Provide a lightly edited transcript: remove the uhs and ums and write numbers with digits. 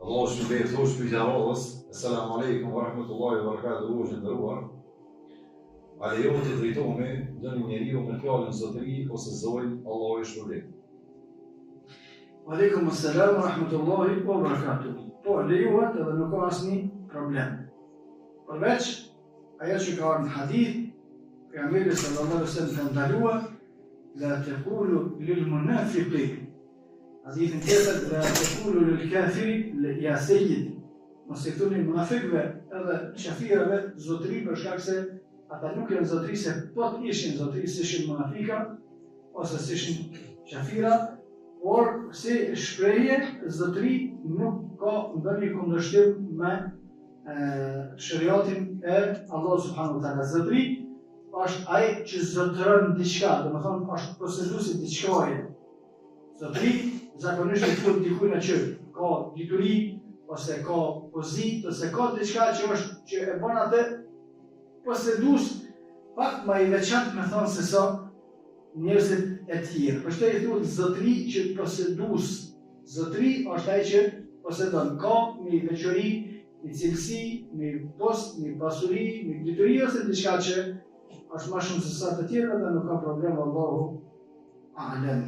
Allah shpërblet thosh pyetja radhës. Assalamu alaikum wa rahmatullahi wa barakatuhu, gjendëruar. A lejohet të drejtohemi ndonjë njeriu me fjalën zotëri ose zojnë, Allahu e shpërblet. Aleikum assalam wa rahmatullahi wa barakatuhu. Po, lejohet edhe nuk ka asnjë problem. Përveç ajo që ka në hadith, pejgamberi sallallahu alaihi wasallam ka ndaluar la taqulu lil munafiqi. Hadithin tjetër, la taqulu lil kafiri ya sayyid. Mos i thoni munafikëve edhe qafirëve zotëri për shkak se ata nuk janë zotëri, se po të ishin zotëri s'ishin munafika ose s'ishin qafira, por si shprehje zotëri nuk ka ndonjë kundërshtim me shariatin e Allah subhanahu wa taala. Zotëri është ai që zotëron diçka, domethënë është posëduesi diçkaje. Zotëri zakonisht e thotë dikujt që ka dituri ose ka pozitë ose ka diçka që e bën atë posëdues pak më i veçantë, me thonë se sa njerëzit e tjerë. Për shkak i thotë zotëri që posëdues. Zotëri është ai që posedon, ka një veçori, një cilësi, një post, një pasuri, një dituri ose diçka që është më shumë se sa të tjerë dhe nuk ka problem, Allahu a'lam.